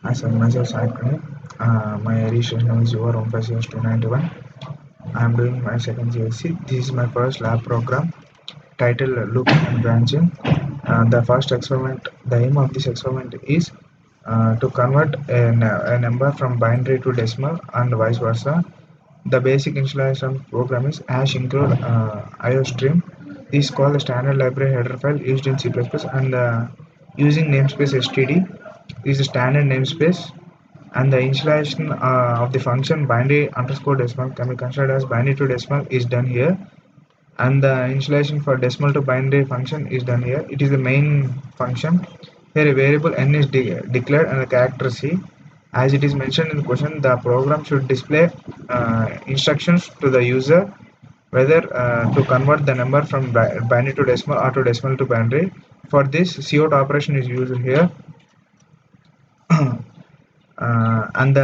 As a myself, my registration is over 156291. I am doing my second CSC. This is my first lab program titled Looping and Branching. The first experiment, the aim of this experiment is to convert a number from binary to decimal and vice versa. The basic installation program is hash include iostream. This is called the standard library header file used in C++ and using namespace std is the standard namespace, and the initialization of the function binary underscore decimal can be considered as binary to decimal is done here, and the initialization for decimal to binary function is done here. It is the main function. Here a variable n is declared and a character c. As it is mentioned in the question, the program should display instructions to the user whether to convert the number from binary to decimal or to decimal to binary. For this, cout operation is used here. And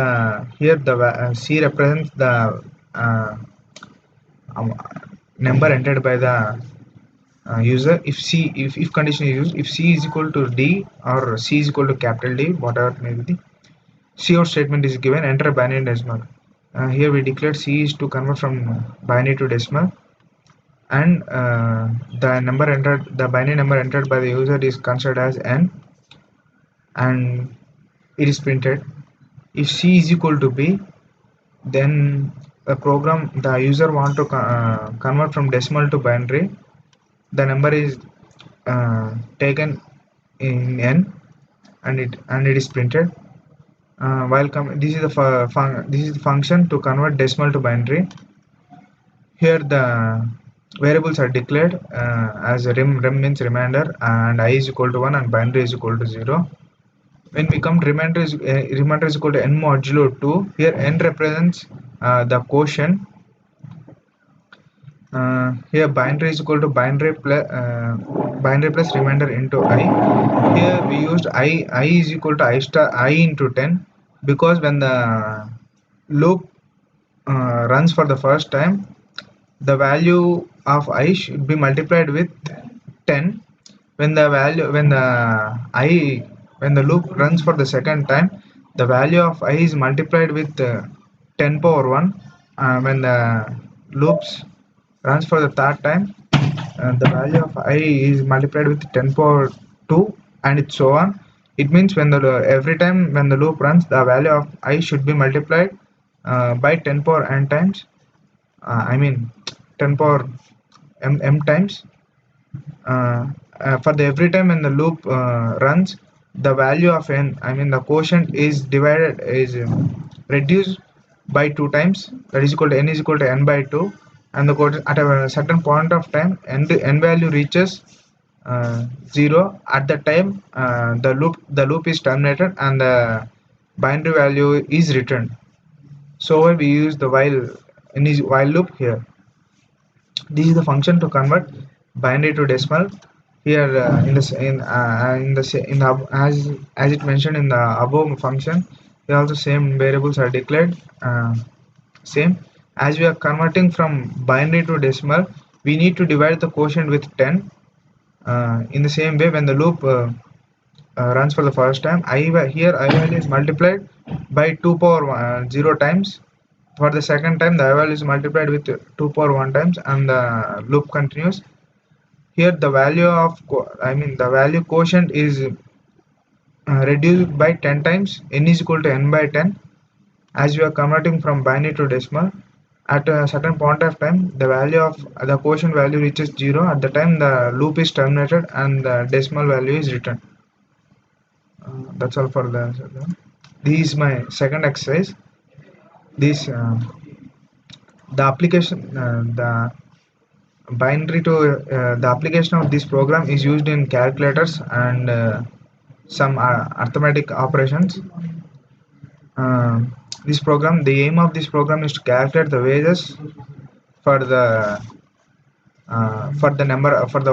here the C represents the um, number entered by the user. If condition is used, if C is equal to D or C is equal to capital D, whatever it may be, the cout statement is given, enter binary decimal. Here we declared C is to convert from binary to decimal, and the binary number entered by the user is considered as n, and it is printed. If C is equal to B, then the user want to convert from decimal to binary. The number is taken in n, and it is printed. This is the function to convert decimal to binary. Here the variables are declared as rem means remainder, and I is equal to 1 and binary is equal to 0. When we come to remainder is equal to n modulo 2. Here n represents the quotient. Here binary is equal to binary plus remainder into I. Here we used I is equal to I into 10, because when the loop runs for the first time, the value of I should be multiplied with 10. When the loop runs for the second time, the value of I is multiplied with 10 power 1. When the loops runs for the third time, the value of I is multiplied with 10 power 2, and it's so on. It means every time when the loop runs, the value of I should be multiplied by 10 power n times. I mean 10 power m times. For the every time when the loop runs, the value of n, I mean the quotient is reduced by 2 times, that is equal to n is equal to n by 2, and the quotient at a certain point of time n value reaches 0. At the time the loop is terminated and the binary value is returned. So we use the while loop here. This is the function to convert binary to decimal. Here as it mentioned in the above function, here also same variables are declared. Same as we are converting from binary to decimal, we need to divide the quotient with 10. In the same way, when the loop runs for the first time, I value is multiplied by 2 power 0 times. For the second time, the I value is multiplied with 2 power 1 times, and the loop continues. Here the value of the value quotient is reduced by 10 times. N is equal to n by 10. As we are converting from binary to decimal, at a certain point of time, the value of the quotient value reaches 0. At the time the loop is terminated and the decimal value is returned. That's all for the. This is my second exercise. This the application the binary to the application of this program is used in calculators and some arithmetic operations. The aim of this program is to calculate the wages for the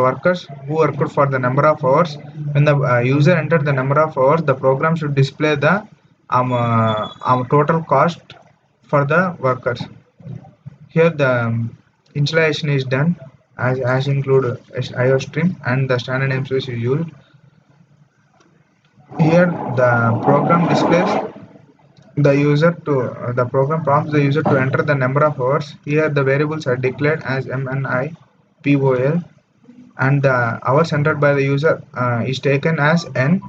workers who worked for the number of hours. When the user entered the number of hours, the program should display the total cost for the workers. Here the installation is done as include iostream, and the standard namespace is used. Here the program displays the program prompts the user to enter the number of hours. Here the variables are declared as MNI, POL, and the hours entered by the user is taken as N.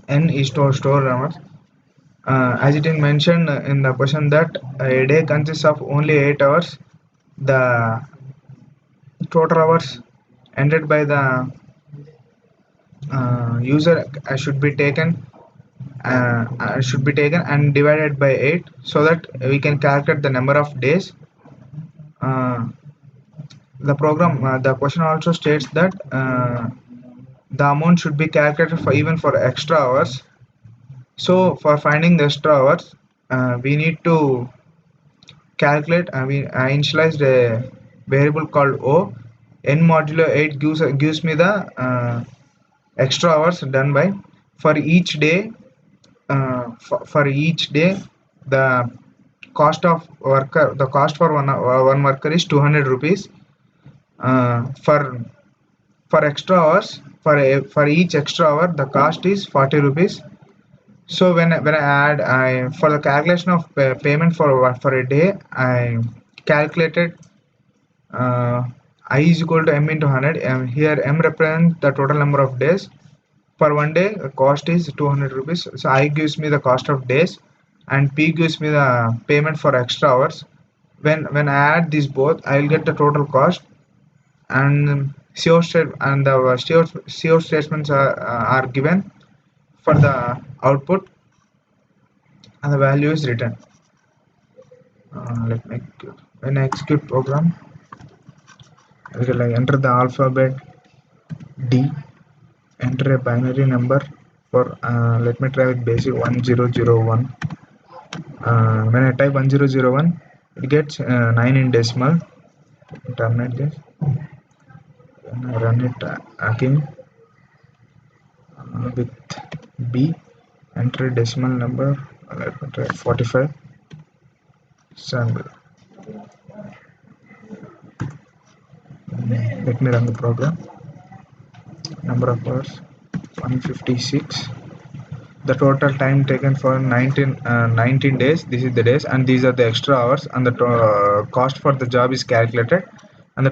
N is store hours. As it is mentioned in the question that a day consists of only 8 hours, the total hours entered by the user should be taken and divided by 8 so that we can calculate the number of days. The question also states that the amount should be calculated for even for extra hours. So for finding the extra hours, we need to calculate. I initialized a variable called O. N modulo 8 gives me the extra hours done by for each day. For each day, the cost for one worker is 200 rupees. For extra hours, for each extra hour, the cost is 40 rupees. So when I add, I for the calculation of payment for a day, I calculated I is equal to m into 100. Here m represents the total number of days. For one day, the cost is 200 rupees. So I gives me the cost of days, and P gives me the payment for extra hours. When I add these both, I will get the total cost, and CO statements are given for the output, and the value is written. When I execute program, I will enter the alphabet D, enter a binary number for let me try with basic 1001. When I type 1001, it gets 9 in decimal. Terminate this. When I run it again with B, enter a decimal number. Let me try 45. Sample. Let me run the program. Number of hours 156. The total time taken for 19 days. This is the days, and these are the extra hours, and the cost for the job is calculated, and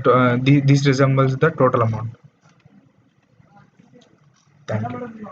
this resembles the total amount. Thank you.